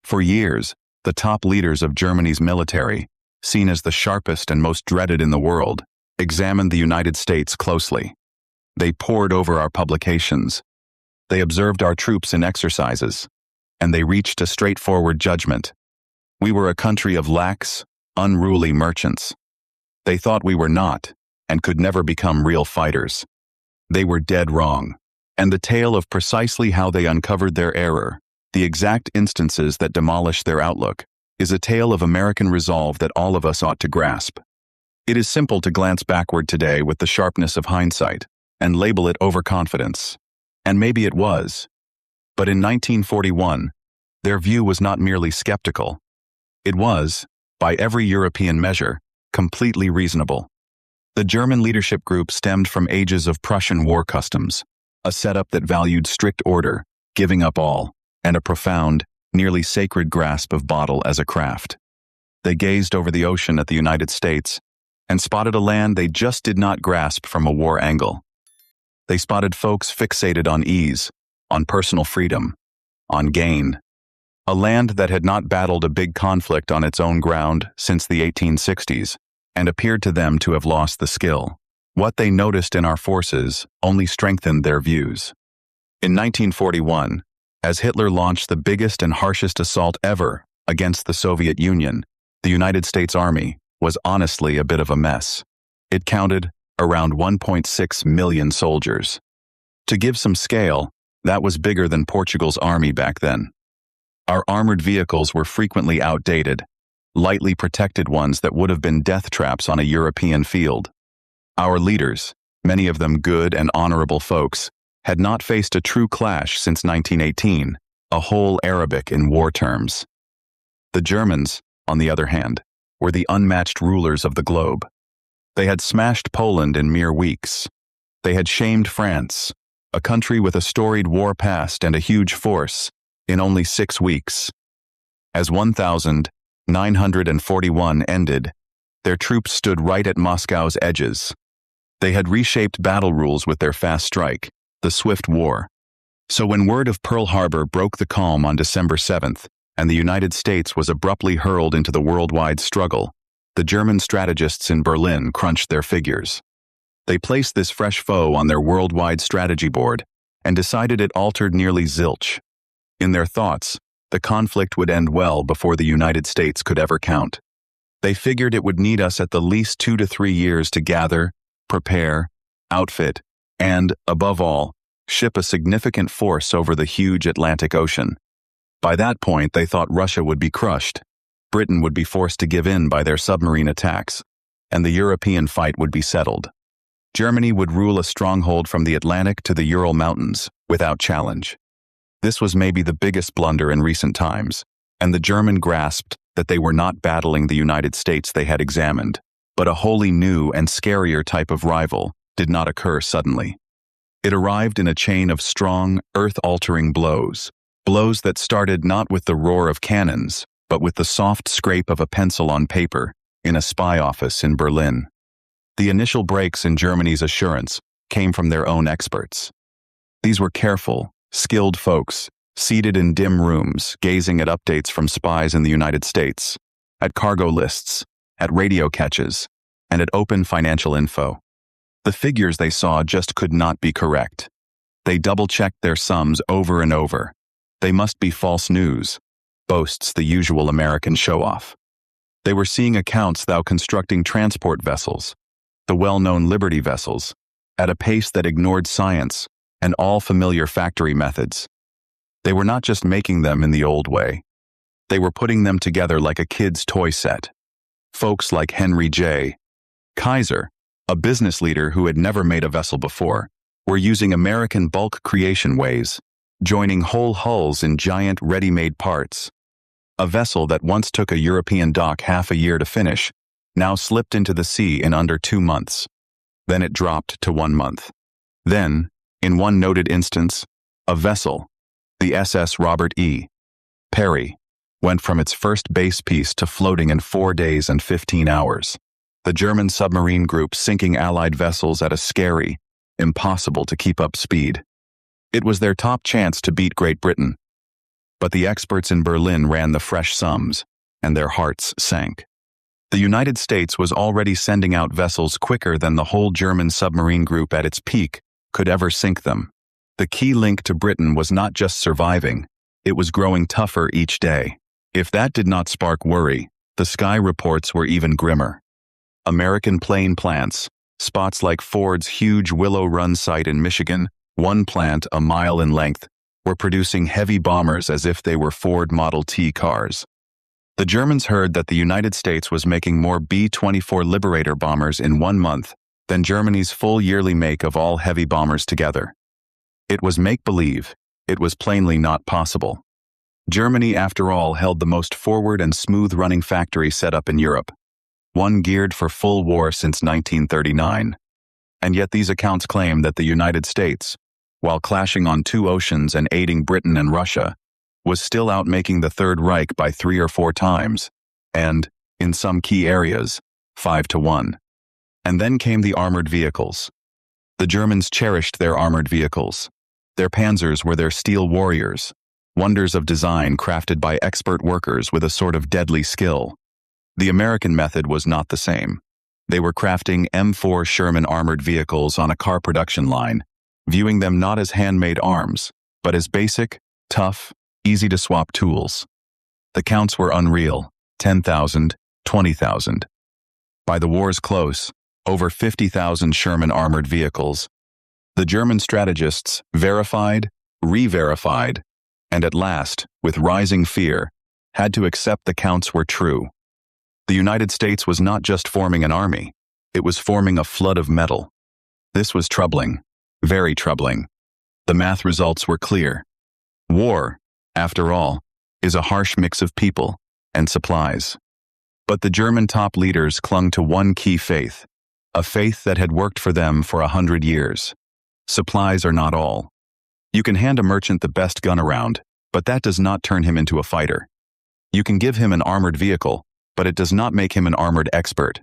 For years, the top leaders of Germany's military, seen as the sharpest and most dreaded in the world, examined the United States closely. They pored over our publications. They observed our troops in exercises, and they reached a straightforward judgment. We were a country of lax, unruly merchants. They thought we were not, and could never become real fighters. They were dead wrong, and the tale of precisely how they uncovered their error, the exact instances that demolished their outlook, is a tale of American resolve that all of us ought to grasp. It is simple to glance backward today with the sharpness of hindsight and label it overconfidence. And maybe it was. But in 1941, their view was not merely skeptical. It was, by every European measure, completely reasonable. The German leadership group stemmed from ages of Prussian war customs, a setup that valued strict order, giving up all, and a profound, nearly sacred grasp of battle as a craft. They gazed over the ocean at the United States and spotted a land they just did not grasp from a war angle. They spotted folks fixated on ease, on personal freedom, on gain. A land that had not battled a big conflict on its own ground since the 1860s, and appeared to them to have lost the skill. What they noticed in our forces only strengthened their views. In 1941, as Hitler launched the biggest and harshest assault ever against the Soviet Union, the United States Army was honestly a bit of a mess. It counted around 1.6 million soldiers. To give some scale, that was bigger than Portugal's army back then. Our armored vehicles were frequently outdated, lightly protected ones that would have been death traps on a European field. Our leaders, many of them good and honorable folks, had not faced a true clash since 1918, a whole Arabic in war terms. The Germans, on the other hand, were the unmatched rulers of the globe. They had smashed Poland in mere weeks. They had shamed France, a country with a storied war past and a huge force, in only 6 weeks. As 1,941 ended, their troops stood right at Moscow's edges. They had reshaped battle rules with their fast strike, the swift war. So when word of Pearl Harbor broke the calm on December 7th, and the United States was abruptly hurled into the worldwide struggle, the German strategists in Berlin crunched their figures. They placed this fresh foe on their worldwide strategy board and decided it altered nearly zilch. In their thoughts, the conflict would end well before the United States could ever count. They figured it would need us at the least 2 to 3 years to gather, prepare, outfit, and, above all, ship a significant force over the huge Atlantic Ocean. By that point, they thought Russia would be crushed, Britain would be forced to give in by their submarine attacks, and the European fight would be settled. Germany would rule a stronghold from the Atlantic to the Ural Mountains, without challenge. This was maybe the biggest blunder in recent times, and the German grasped that they were not battling the United States they had examined, but a wholly new and scarier type of rival did not occur suddenly. It arrived in a chain of strong, earth-altering blows, blows that started not with the roar of cannons, but with the soft scrape of a pencil on paper in a spy office in Berlin. The initial breaks in Germany's assurance came from their own experts. These were careful, skilled folks, seated in dim rooms, gazing at updates from spies in the United States, at cargo lists, at radio catches, and at open financial info. The figures they saw just could not be correct. They double-checked their sums over and over. They must be false news, boasts the usual American show-off. They were seeing accounts thou constructing transport vessels, the well-known Liberty vessels, at a pace that ignored science and all familiar factory methods. They were not just making them in the old way. They were putting them together like a kid's toy set. Folks like Henry J. Kaiser, a business leader who had never made a vessel before, were using American bulk creation ways, joining whole hulls in giant ready-made parts. A vessel that once took a European dock half a year to finish now slipped into the sea in under 2 months. Then it dropped to 1 month. Then, in one noted instance, a vessel, the SS Robert E. Peary, went from its first base piece to floating in 4 days and 15 hours. The German submarine group sinking Allied vessels at a scary, impossible to keep up speed. It was their top chance to beat Great Britain. But the experts in Berlin ran the fresh sums, and their hearts sank. The United States was already sending out vessels quicker than the whole German submarine group at its peak could ever sink them. The key link to Britain was not just surviving, it was growing tougher each day. If that did not spark worry, the sky reports were even grimmer. American plane plants, spots like Ford's huge Willow Run site in Michigan, one plant a mile in length, were producing heavy bombers as if they were Ford Model T cars. The Germans heard that the United States was making more B-24 Liberator bombers in 1 month than Germany's full yearly make of all heavy bombers together. It was make-believe. It was plainly not possible. Germany, after all, held the most forward and smooth-running factory set up in Europe, one geared for full war since 1939. And yet these accounts claim that the United States, while clashing on 2 oceans and aiding Britain and Russia, was still outmaking the Third Reich by 3 or 4 times, and, in some key areas, 5-1. And then came the armored vehicles. The Germans cherished their armored vehicles. Their panzers were their steel warriors, wonders of design crafted by expert workers with a sort of deadly skill. The American method was not the same. They were crafting M4 Sherman armored vehicles on a car production line, viewing them not as handmade arms, but as basic, tough, easy-to-swap tools. The counts were unreal, 10,000, 20,000. By the war's close, over 50,000 Sherman armored vehicles. The German strategists verified, re-verified, and at last, with rising fear, had to accept the counts were true. The United States was not just forming an army, it was forming a flood of metal. This was troubling, very troubling. The math results were clear. War, after all, is a harsh mix of people and supplies. But the German top leaders clung to one key faith, a faith that had worked for them for 100 years. Supplies are not all. You can hand a merchant the best gun around, but that does not turn him into a fighter. You can give him an armored vehicle, but it does not make him an armored expert.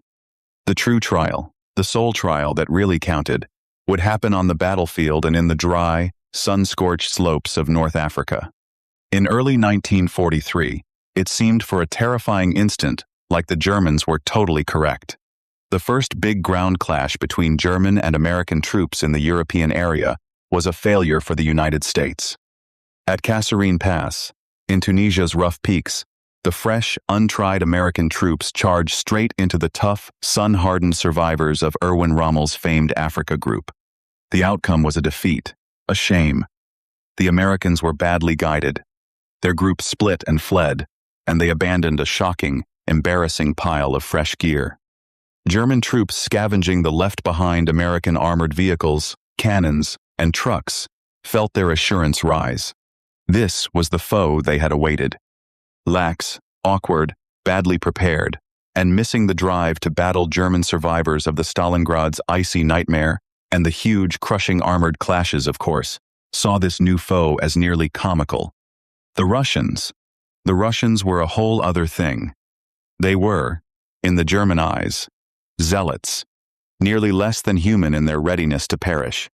The true trial, the sole trial that really counted, would happen on the battlefield and in the dry, sun-scorched slopes of North Africa. In early 1943, it seemed for a terrifying instant like the Germans were totally correct. The first big ground clash between German and American troops in the European area was a failure for the United States. At Kasserine Pass, in Tunisia's rough peaks, the fresh, untried American troops charged straight into the tough, sun-hardened survivors of Erwin Rommel's famed Africa Group. The outcome was a defeat, a shame. The Americans were badly guided. Their group split and fled, and they abandoned a shocking, embarrassing pile of fresh gear. German troops scavenging the left-behind American armored vehicles, cannons, and trucks felt their assurance rise. This was the foe they had awaited. Lax, awkward, badly prepared, and missing the drive to battle German survivors of the Stalingrad's icy nightmare and the huge, crushing armored clashes, of course, saw this new foe as nearly comical. The Russians were a whole other thing. They were, in the German eyes, zealots, nearly less than human in their readiness to perish.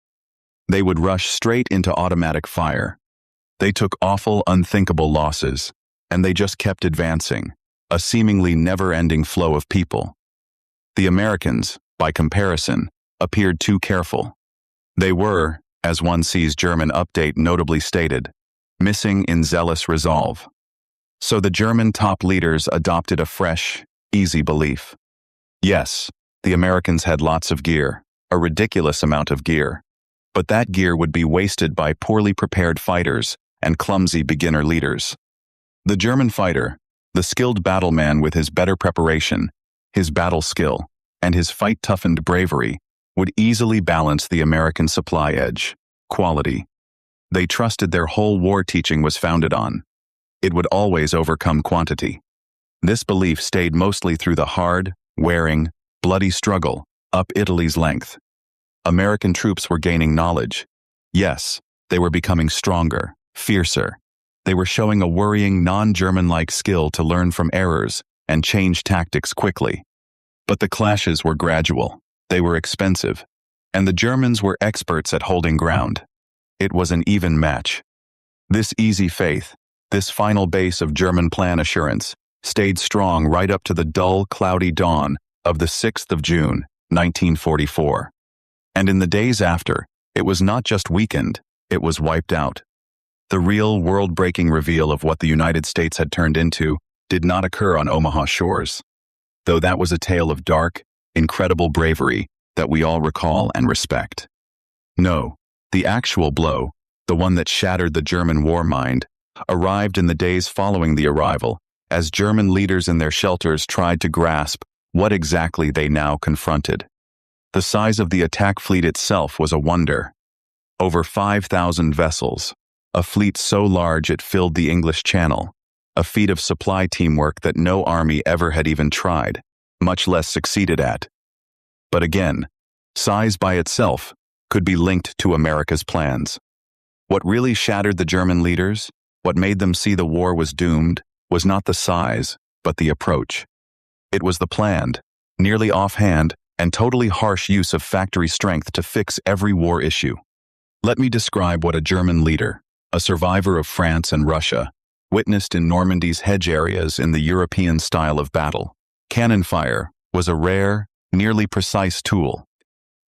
They would rush straight into automatic fire. They took awful, unthinkable losses, and they just kept advancing, a seemingly never-ending flow of people. The Americans, by comparison, appeared too careful. They were, as one sees German Update notably stated, missing in zealous resolve. So the German top leaders adopted a fresh, easy belief. Yes, the Americans had lots of gear, a ridiculous amount of gear, but that gear would be wasted by poorly prepared fighters and clumsy beginner leaders. The German fighter, the skilled battleman with his better preparation, his battle skill, and his fight-toughened bravery, would easily balance the American supply edge, quality. They trusted their whole war teaching was founded on. It would always overcome quantity. This belief stayed mostly through the hard, wearing, bloody struggle up Italy's length. American troops were gaining knowledge. Yes, they were becoming stronger, fiercer. They were showing a worrying non-German-like skill to learn from errors and change tactics quickly. But the clashes were gradual, they were expensive, and the Germans were experts at holding ground. It was an even match. This easy faith, This final base of German plan assurance stayed strong right up to the dull, cloudy dawn of the 6th of June, 1944. And in the days after, it was not just weakened, it was wiped out. The real world-breaking reveal of what the United States had turned into did not occur on Omaha shores, though that was a tale of dark, incredible bravery that we all recall and respect. No, the actual blow, the one that shattered the German war mind, arrived in the days following the arrival, as German leaders in their shelters tried to grasp what exactly they now confronted. The size of the attack fleet itself was a wonder. Over 5,000 vessels, a fleet so large it filled the English Channel, a feat of supply teamwork that no army ever had even tried, much less succeeded at. But again, size by itself could be linked to America's plans. What really shattered the German leaders, what made them see the war was doomed, was not the size, but the approach. It was the planned, nearly offhand, and totally harsh use of factory strength to fix every war issue. Let me describe what a German leader, a survivor of France and Russia, witnessed in Normandy's hedge areas in the European style of battle. Cannon fire was a rare, nearly precise tool.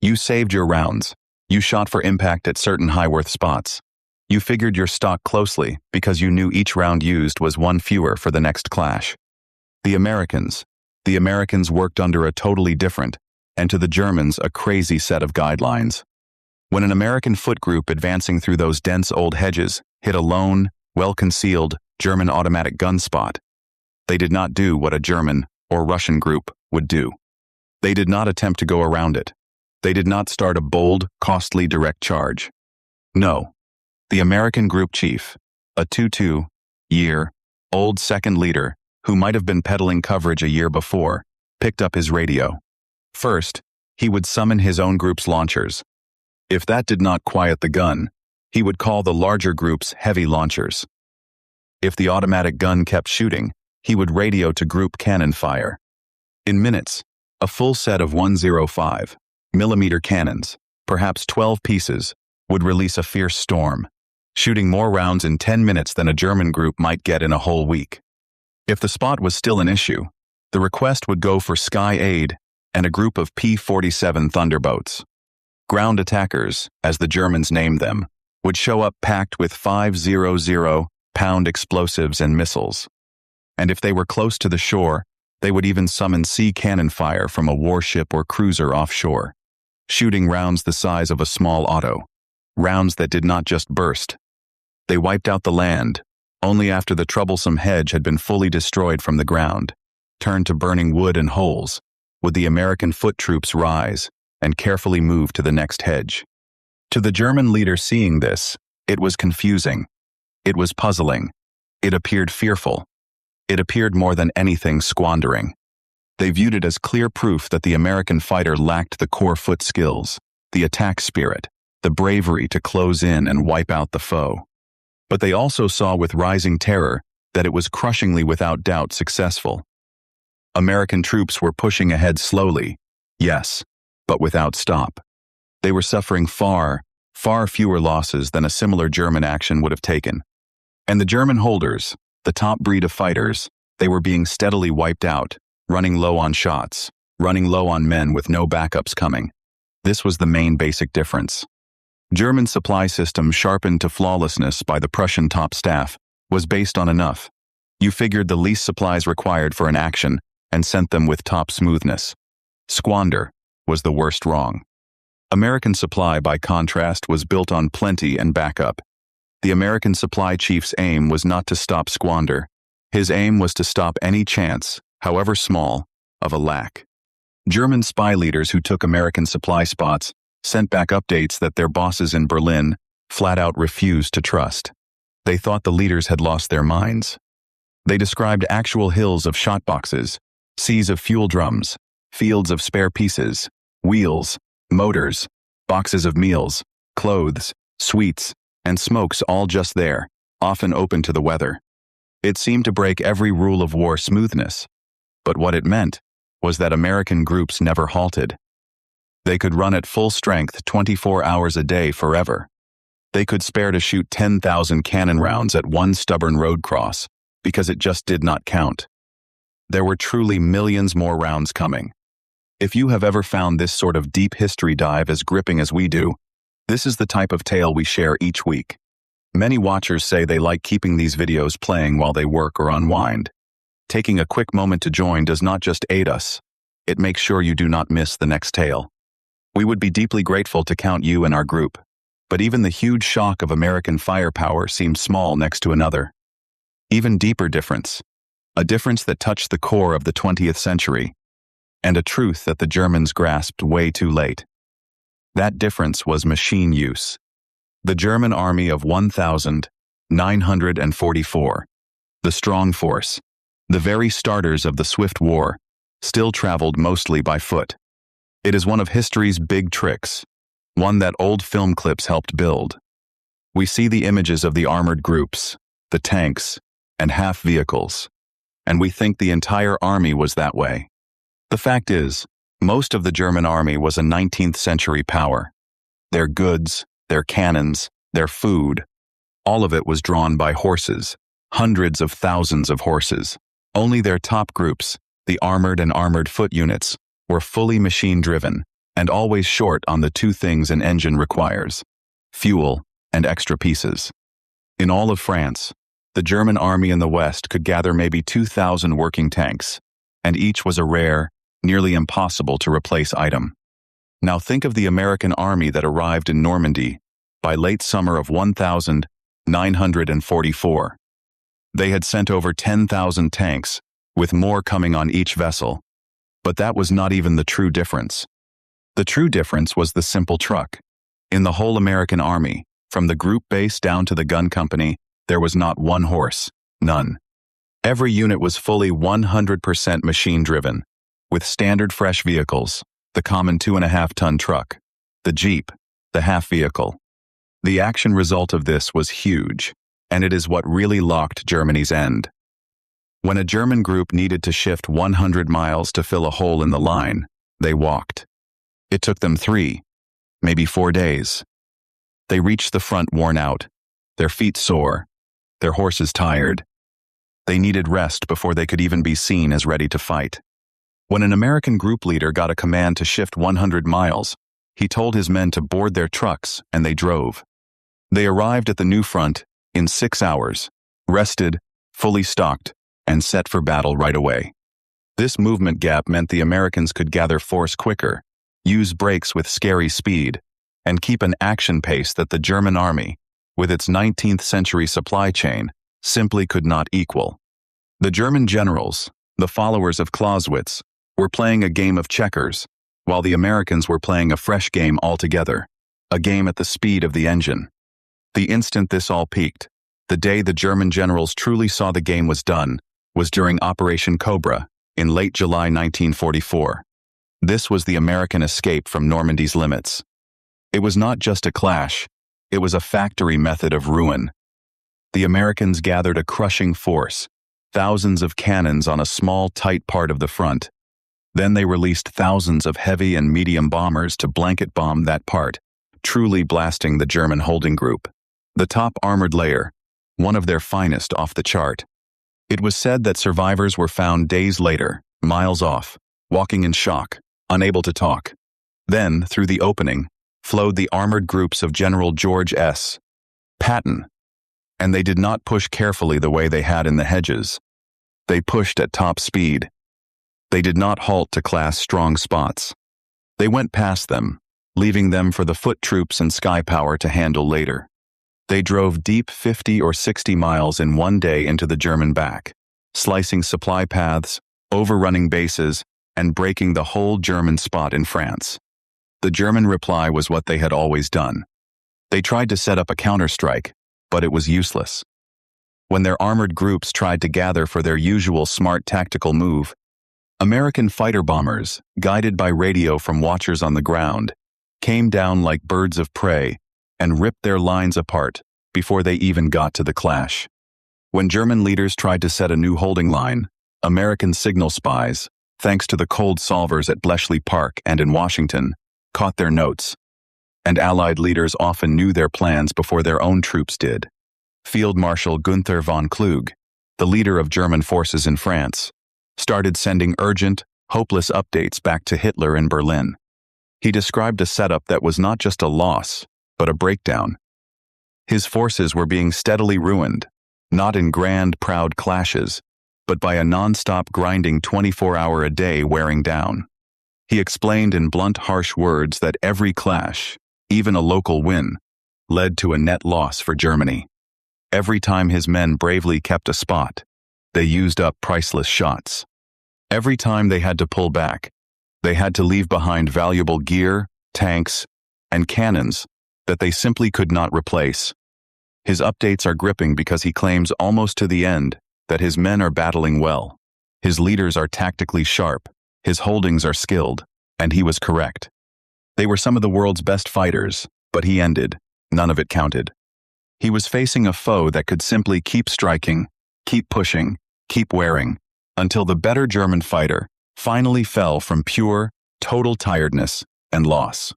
You saved your rounds. You shot for impact at certain high-worth spots. You figured your stock closely because you knew each round used was one fewer for the next clash. The Americans worked under a totally different, and to the Germans, a crazy set of guidelines. When an American foot group advancing through those dense old hedges hit a lone, well-concealed German automatic gun spot, they did not do what a German or Russian group would do. They did not attempt to go around it. They did not start a bold, costly direct charge. No, the American group chief, a 22-year-old second leader who might have been peddling coverage a year before, picked up his radio. First, he would summon his own group's launchers. If that did not quiet the gun, he would call the larger group's heavy launchers. If the automatic gun kept shooting, he would radio to group cannon fire. In minutes, a full set of 105mm cannons, perhaps 12 pieces, would release a fierce storm, shooting more rounds in 10 minutes than a German group might get in a whole week. If the spot was still an issue, the request would go for Sky Aid and a group of P-47 Thunderbolts. Ground attackers, as the Germans named them, would show up packed with 500-pound explosives and missiles. And if they were close to the shore, they would even summon sea cannon fire from a warship or cruiser offshore, shooting rounds the size of a small auto, rounds that did not just burst. They wiped out the land, only after the troublesome hedge had been fully destroyed from the ground, turned to burning wood and holes, would the American foot troops rise and carefully move to the next hedge. To the German leader seeing this, it was confusing. It was puzzling. It appeared fearful. It appeared more than anything squandering. They viewed it as clear proof that the American fighter lacked the core foot skills, the attack spirit, the bravery to close in and wipe out the foe. But they also saw with rising terror that it was crushingly without doubt successful. American troops were pushing ahead slowly, yes, but without stop. They were suffering far, far fewer losses than a similar German action would have taken. And the German holders, the top breed of fighters, they were being steadily wiped out, running low on shots, running low on men with no backups coming. This was the main basic difference. German supply system sharpened to flawlessness by the Prussian top staff was based on enough. You figured the least supplies required for an action and sent them with top smoothness. Squander was the worst wrong. American supply, by contrast, was built on plenty and backup. The American supply chief's aim was not to stop squander. His aim was to stop any chance, however small, of a lack. German spy leaders who took American supply spots sent back updates that their bosses in Berlin flat out refused to trust. They thought the leaders had lost their minds. They described actual hills of shot boxes, seas of fuel drums, fields of spare pieces, wheels, motors, boxes of meals, clothes, sweets, and smokes all just there, often open to the weather. It seemed to break every rule of war smoothness, but what it meant was that American groups never halted. They could run at full strength 24 hours a day forever. They could spare to shoot 10,000 cannon rounds at one stubborn road cross, because it just did not count. There were truly millions more rounds coming. If you have ever found this sort of deep history dive as gripping as we do, this is the type of tale we share each week. Many watchers say they like keeping these videos playing while they work or unwind. Taking a quick moment to join does not just aid us, it makes sure you do not miss the next tale. We would be deeply grateful to count you in our group, but even the huge shock of American firepower seems small next to another. Even deeper difference, a difference that touched the core of the 20th century, and a truth that the Germans grasped way too late. That difference was machine use. The German army of 1,944, the strong force, the very starters of the swift war, still traveled mostly by foot. It is one of history's big tricks, one that old film clips helped build. We see the images of the armored groups, the tanks, and half vehicles, and we think the entire army was that way. The fact is, most of the German army was a 19th century power. Their goods, their cannons, their food, all of it was drawn by horses, hundreds of thousands of horses. Only their top groups, the armored and armored foot units, were fully machine-driven and always short on the two things an engine requires: fuel and extra pieces. In all of France, the German army in the West could gather maybe 2,000 working tanks, and each was a rare, nearly impossible to replace item. Now think of the American army that arrived in Normandy by late summer of 1944. They had sent over 10,000 tanks, with more coming on each vessel. But that was not even the true difference. The true difference was the simple truck. In the whole American army, from the group base down to the gun company, there was not one horse, none. Every unit was fully 100% machine-driven, with standard fresh vehicles, the common 2.5-ton truck, the Jeep, the half vehicle. The action result of this was huge, and it is what really locked Germany's end. When a German group needed to shift 100 miles to fill a hole in the line, they walked. It took them 3, maybe 4 days. They reached the front worn out, their feet sore, their horses tired. They needed rest before they could even be seen as ready to fight. When an American group leader got a command to shift 100 miles, he told his men to board their trucks, and they drove. They arrived at the new front in 6 hours, rested, fully stocked, and set for battle right away. This movement gap meant the Americans could gather force quicker, use brakes with scary speed, and keep an action pace that the German army, with its 19th century supply chain, simply could not equal. The German generals, the followers of Clausewitz, were playing a game of checkers, while the Americans were playing a fresh game altogether, a game at the speed of the engine. The instant this all peaked, the day the German generals truly saw the game was done, was during Operation Cobra in late July 1944. This was the American escape from Normandy's limits. It was not just a clash, it was a factory method of ruin. The Americans gathered a crushing force, thousands of cannons on a small, tight part of the front. Then they released thousands of heavy and medium bombers to blanket bomb that part, truly blasting the German holding group. The top armored layer, one of their finest off the chart. It was said that survivors were found days later, miles off, walking in shock, unable to talk. Then, through the opening, flowed the armored groups of General George S. Patton. And they did not push carefully the way they had in the hedges. They pushed at top speed. They did not halt to class strong spots. They went past them, leaving them for the foot troops and sky power to handle later. They drove deep 50 or 60 miles in one day into the German back, slicing supply paths, overrunning bases, and breaking the whole German spot in France. The German reply was what they had always done. They tried to set up a counterstrike, but it was useless. When their armored groups tried to gather for their usual smart tactical move, American fighter bombers, guided by radio from watchers on the ground, came down like birds of prey and ripped their lines apart before they even got to the clash. When German leaders tried to set a new holding line, American signal spies, thanks to the cold solvers at Bletchley Park and in Washington, caught their notes. and Allied leaders often knew their plans before their own troops did. Field Marshal Gunther von Kluge, the leader of German forces in France, started sending urgent, hopeless updates back to Hitler in Berlin. He described a setup that was not just a loss, but a breakdown. His forces were being steadily ruined, not in grand, proud clashes, but by a nonstop grinding 24-hour-a-day wearing down. He explained in blunt, harsh words that every clash, even a local win, led to a net loss for Germany. Every time his men bravely kept a spot, they used up priceless shots. Every time they had to pull back, they had to leave behind valuable gear, tanks, and cannons that they simply could not replace. His updates are gripping because he claims almost to the end that his men are battling well. His leaders are tactically sharp, his holdings are skilled, and he was correct. They were some of the world's best fighters, but he ended. None of it counted. He was facing a foe that could simply keep striking, keep pushing, keep wearing, until the better German fighter finally fell from pure, total tiredness and loss.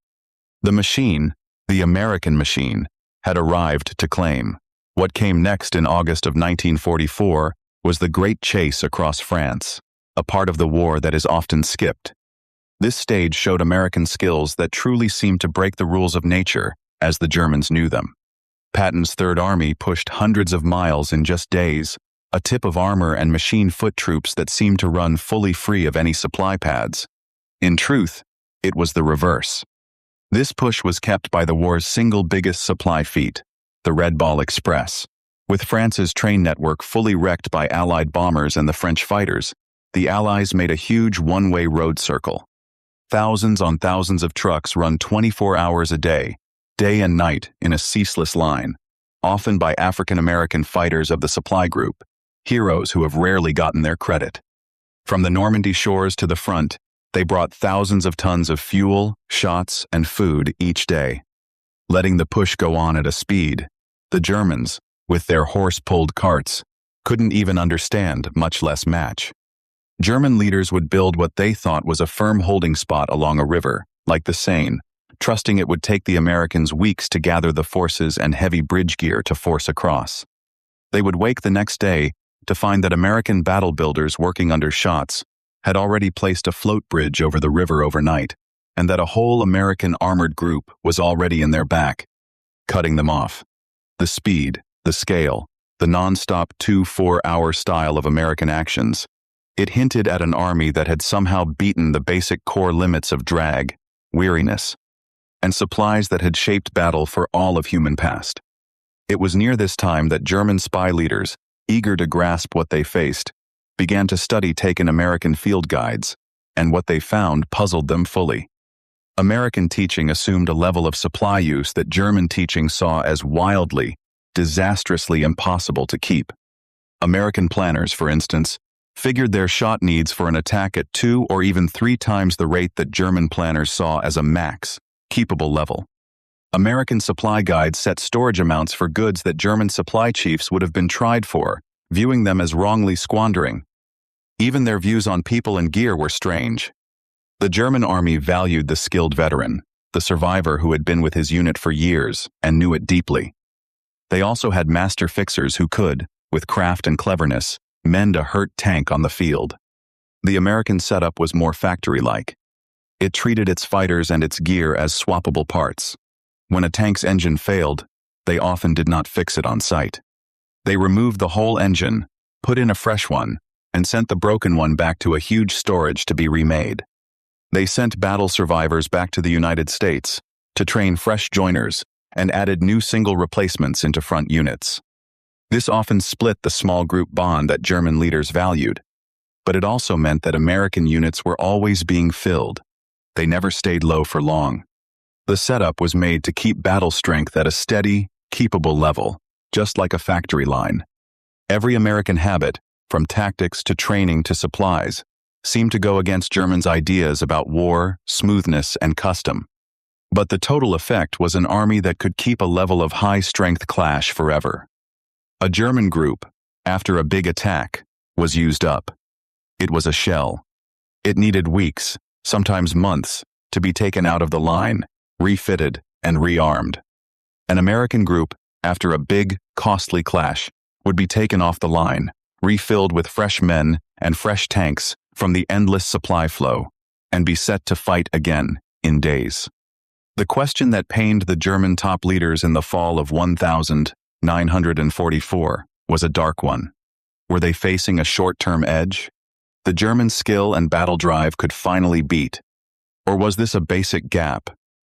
The machine, the American machine, had arrived to claim. What came next in August of 1944 was the Great Chase across France, a part of the war that is often skipped. This stage showed American skills that truly seemed to break the rules of nature as the Germans knew them. Patton's Third Army pushed hundreds of miles in just days, a tip of armor and machine foot troops that seemed to run fully free of any supply pads. In truth, it was the reverse. This push was kept by the war's single biggest supply feat, the Red Ball Express. With France's train network fully wrecked by Allied bombers and the French fighters, the Allies made a huge one-way road circle. Thousands on thousands of trucks run 24 hours a day and night in a ceaseless line, often by African-American fighters of the supply group, heroes who have rarely gotten their credit. From the Normandy shores to the front, they brought thousands of tons of fuel, shots, and food each day. Letting the push go on at a speed, the Germans, with their horse-pulled carts, couldn't even understand, much less match. German leaders would build what they thought was a firm holding spot along a river, like the Seine, trusting it would take the Americans weeks to gather the forces and heavy bridge gear to force across. They would wake the next day to find that American battle builders working under shots had already placed a float bridge over the river overnight, and that a whole American armored group was already in their back, cutting them off. The speed, the scale, the nonstop 2-4-hour style of American actions, it hinted at an army that had somehow beaten the basic core limits of drag, weariness, and supplies that had shaped battle for all of human past. It was near this time that German spy leaders, eager to grasp what they faced, began to study taken American field guides, and what they found puzzled them fully. American teaching assumed a level of supply use that German teaching saw as wildly, disastrously impossible to keep. American planners, for instance, figured their shot needs for an attack at 2 or even 3 times the rate that German planners saw as a max, keepable level. American supply guides set storage amounts for goods that German supply chiefs would have been tried for, viewing them as wrongly squandering. Even their views on people and gear were strange. The German army valued the skilled veteran, the survivor who had been with his unit for years and knew it deeply. They also had master fixers who could, with craft and cleverness, mend a hurt tank on the field. The American setup was more factory-like. It treated its fighters and its gear as swappable parts. When a tank's engine failed, they often did not fix it on site. They removed the whole engine, put in a fresh one, and sent the broken one back to a huge storage to be remade. They sent battle survivors back to the United States to train fresh joiners and added new single replacements into front units. This often split the small group bond that German leaders valued, but it also meant that American units were always being filled. They never stayed low for long. The setup was made to keep battle strength at a steady, keepable level, just like a factory line. Every American habit, from tactics to training to supplies, seemed to go against Germans' ideas about war, smoothness, and custom. But the total effect was an army that could keep a level of high-strength clash forever. A German group, after a big attack, was used up. It was a shell. It needed weeks, sometimes months, to be taken out of the line, refitted, and rearmed. An American group, after a big, costly clash, would be taken off the line, refilled with fresh men and fresh tanks from the endless supply flow, and be set to fight again in days. The question that pained the German top leaders in the fall of 1944 was a dark one. Were they facing a short-term edge the German skill and battle drive could finally beat? Or was this a basic gap,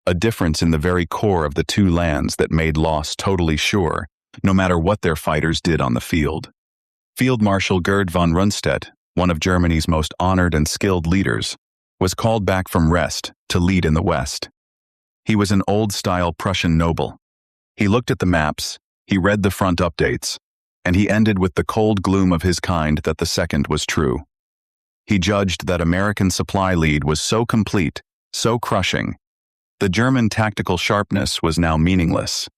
a difference in the very core of the two lands that made loss totally sure, no matter what their fighters did on the field? Field Marshal Gerd von Rundstedt, one of Germany's most honored and skilled leaders, was called back from rest to lead in the West. He was an old-style Prussian noble. He looked at the maps, he read the front updates, and he ended with the cold gloom of his kind that the second was true. He judged that American supply lead was so complete, so crushing. The German tactical sharpness was now meaningless.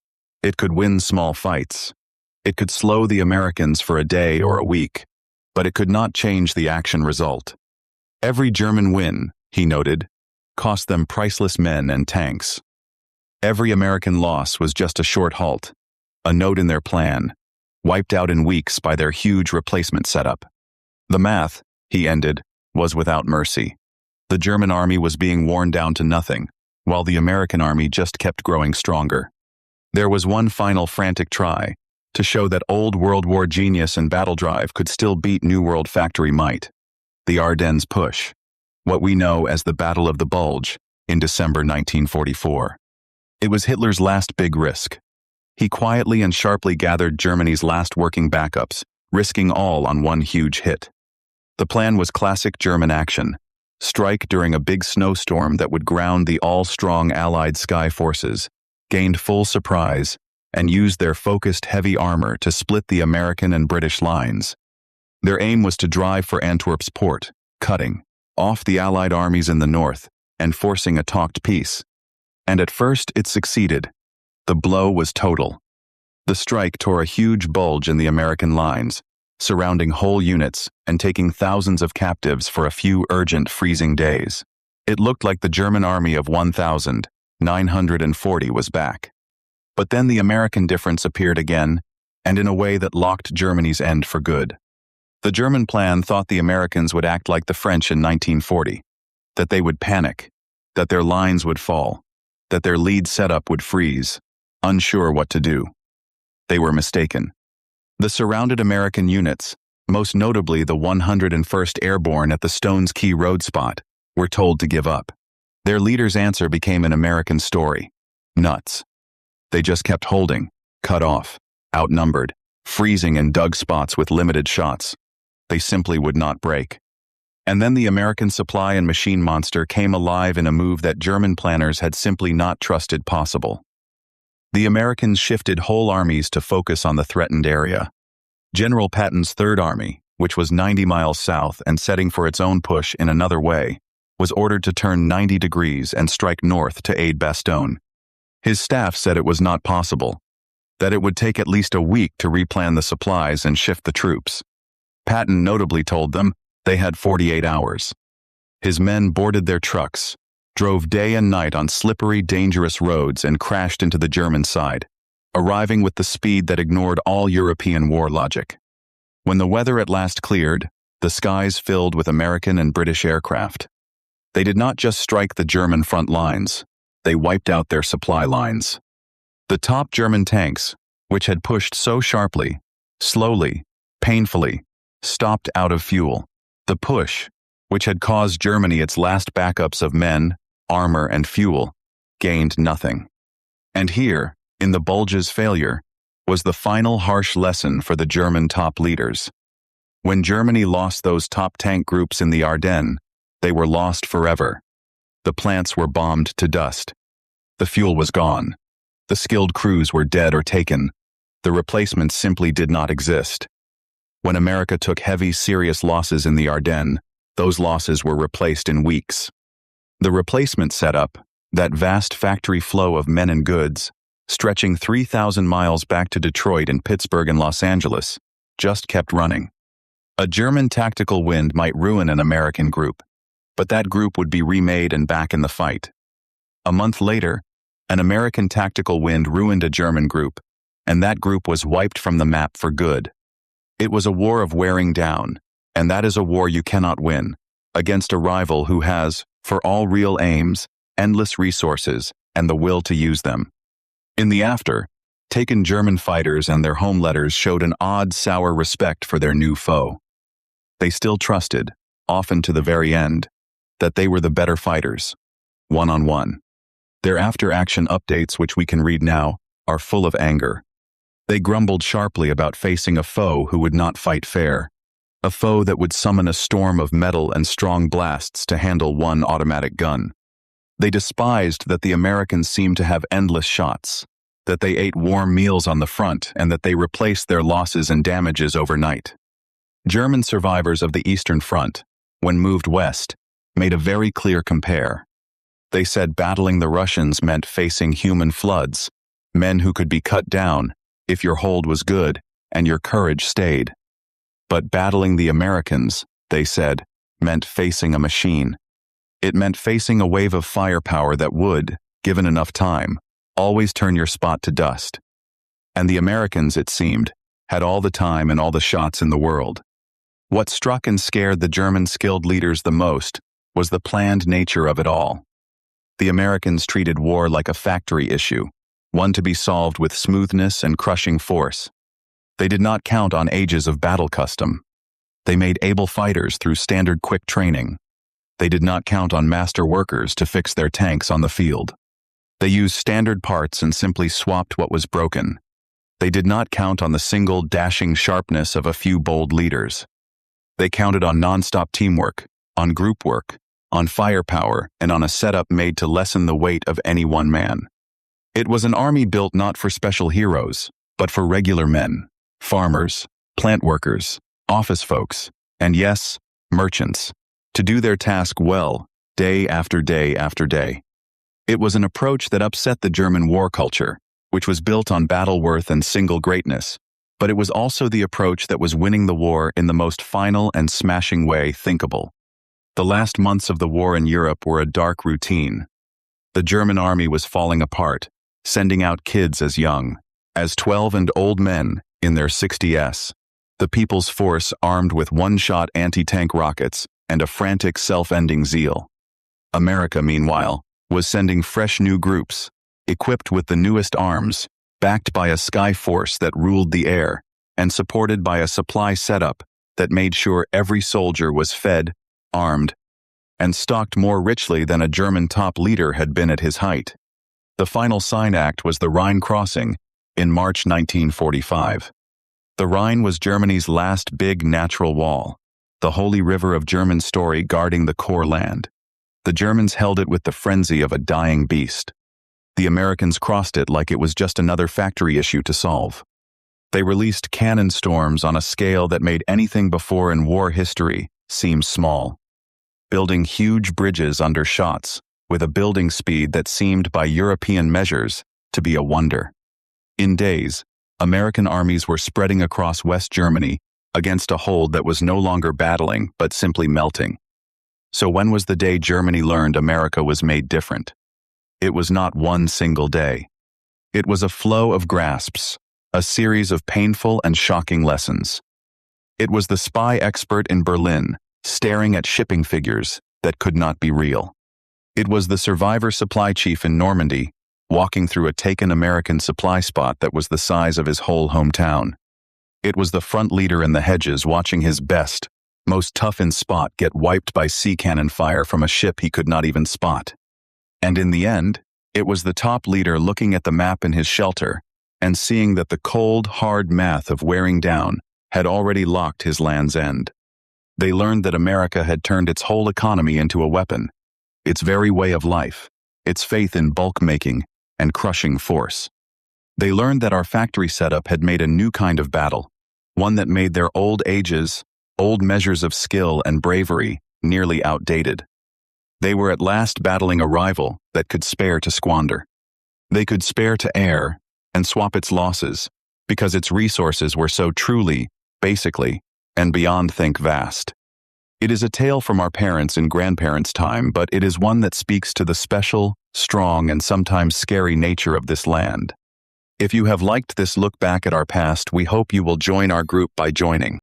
It could win small fights. It could slow the Americans for a day or a week, but it could not change the action result. Every German win, he noted, cost them priceless men and tanks. Every American loss was just a short halt, a note in their plan, wiped out in weeks by their huge replacement setup. The math, he ended, was without mercy. The German army was being worn down to nothing, while the American army just kept growing stronger. There was one final frantic try to show that old World War genius and battle drive could still beat New World factory might. The Ardennes push, what we know as the Battle of the Bulge, in December 1944. It was Hitler's last big risk. He quietly and sharply gathered Germany's last working backups, risking all on one huge hit. The plan was classic German action: strike during a big snowstorm that would ground the all-strong Allied sky forces, gained full surprise, and used their focused heavy armor to split the American and British lines. Their aim was to drive for Antwerp's port, cutting off the Allied armies in the north and forcing a talked peace. And at first it succeeded. The blow was total. The strike tore a huge bulge in the American lines, surrounding whole units and taking thousands of captives for a few urgent freezing days. It looked like the German army of 1,940 was back. But then the American difference appeared again, and in a way that locked Germany's end for good. The German plan thought the Americans would act like the French in 1940, that they would panic, that their lines would fall, that their lead setup would freeze, unsure what to do. They were mistaken. The surrounded American units, most notably the 101st Airborne at the Stones Key road spot, were told to give up. Their leader's answer became an American story: nuts. They just kept holding, cut off, outnumbered, freezing in dug spots with limited shots. They simply would not break. And then the American supply and machine monster came alive in a move that German planners had simply not trusted possible. The Americans shifted whole armies to focus on the threatened area. General Patton's Third Army, which was 90 miles south and setting for its own push in another way, was ordered to turn 90 degrees and strike north to aid Bastogne. His staff said it was not possible, that it would take at least a week to replan the supplies and shift the troops. Patton notably told them they had 48 hours. His men boarded their trucks, drove day and night on slippery, dangerous roads and crashed into the German side, arriving with the speed that ignored all European war logic. When the weather at last cleared, the skies filled with American and British aircraft. They did not just strike the German front lines, they wiped out their supply lines. The top German tanks, which had pushed so sharply, slowly, painfully, stopped out of fuel. The push, which had caused Germany its last backups of men, armor, and fuel, gained nothing. And here, in the Bulge's failure, was the final harsh lesson for the German top leaders. When Germany lost those top tank groups in the Ardennes, they were lost forever. The plants were bombed to dust. The fuel was gone. The skilled crews were dead or taken. The replacements simply did not exist. When America took heavy, serious losses in the Ardennes, those losses were replaced in weeks. The replacement setup, that vast factory flow of men and goods, stretching 3,000 miles back to Detroit and Pittsburgh and Los Angeles, just kept running. A German tactical wind might ruin an American group, but that group would be remade and back in the fight. A month later, An American tactical wind ruined a German group, and that group was wiped from the map for good. It was a war of wearing down, and that is a war you cannot win, against a rival who has, for all real aims, endless resources, and the will to use them. In the after, taken German fighters and their home letters showed an odd, sour respect for their new foe. They still trusted, often to the very end, that they were the better fighters, one-on-one. Their after-action updates, which we can read now, are full of anger. They grumbled sharply about facing a foe who would not fight fair, a foe that would summon a storm of metal and strong blasts to handle one automatic gun. They despised that the Americans seemed to have endless shots, that they ate warm meals on the front, and that they replaced their losses and damages overnight. German survivors of the Eastern Front, when moved west, made a very clear compare. They said battling the Russians meant facing human floods, men who could be cut down if your hold was good and your courage stayed. But battling the Americans, they said, meant facing a machine. It meant facing a wave of firepower that would, given enough time, always turn your spot to dust. And the Americans, it seemed, had all the time and all the shots in the world. What struck and scared the German skilled leaders the most was the planned nature of it all. The Americans treated war like a factory issue, one to be solved with smoothness and crushing force. They did not count on ages of battle custom. They made able fighters through standard quick training. They did not count on master workers to fix their tanks on the field. They used standard parts and simply swapped what was broken. They did not count on the single dashing sharpness of a few bold leaders. They counted on nonstop teamwork, on group work, on firepower, and on a setup made to lessen the weight of any one man. It was an army built not for special heroes, but for regular men, farmers, plant workers, office folks, and yes, merchants, to do their task well, day after day after day. It was an approach that upset the German war culture, which was built on battle worth and single greatness, but it was also the approach that was winning the war in the most final and smashing way thinkable. The last months of the war in Europe were a dark routine. The German army was falling apart, sending out kids as young as 12 and old men in their 60s. The People's Force armed with one-shot anti-tank rockets and a frantic self-ending zeal. America, meanwhile, was sending fresh new groups, equipped with the newest arms, backed by a sky force that ruled the air, and supported by a supply setup that made sure every soldier was fed, armed, and stocked more richly than a German top leader had been at his height. The final sign act was the Rhine Crossing in March 1945. The Rhine was Germany's last big natural wall, the holy river of German story guarding the core land. The Germans held it with the frenzy of a dying beast. The Americans crossed it like it was just another factory issue to solve. They released cannon storms on a scale that made anything before in war history seem small, building huge bridges under shots with a building speed that seemed by European measures to be a wonder. In days, American armies were spreading across West Germany against a hold that was no longer battling but simply melting. So when was the day Germany learned America was made different? It was not one single day. It was a flow of grasps, a series of painful and shocking lessons. It was the spy expert in Berlin staring at shipping figures that could not be real. It was the survivor supply chief in Normandy walking through a taken American supply spot that was the size of his whole hometown. It was the front leader in the hedges watching his best, most toughened spot get wiped by sea cannon fire from a ship he could not even spot. And in the end, it was the top leader looking at the map in his shelter and seeing that the cold, hard math of wearing down had already locked his land's end. They learned that America had turned its whole economy into a weapon, its very way of life, its faith in bulk making and crushing force. They learned that our factory setup had made a new kind of battle, one that made their old ages, old measures of skill and bravery nearly outdated. They were at last battling a rival that could spare to squander. They could spare to err and swap its losses because its resources were so truly, basically, and beyond think vast. It is a tale from our parents' and grandparents' time, but it is one that speaks to the special, strong, and sometimes scary nature of this land. If you have liked this look back at our past, we hope you will join our group by joining.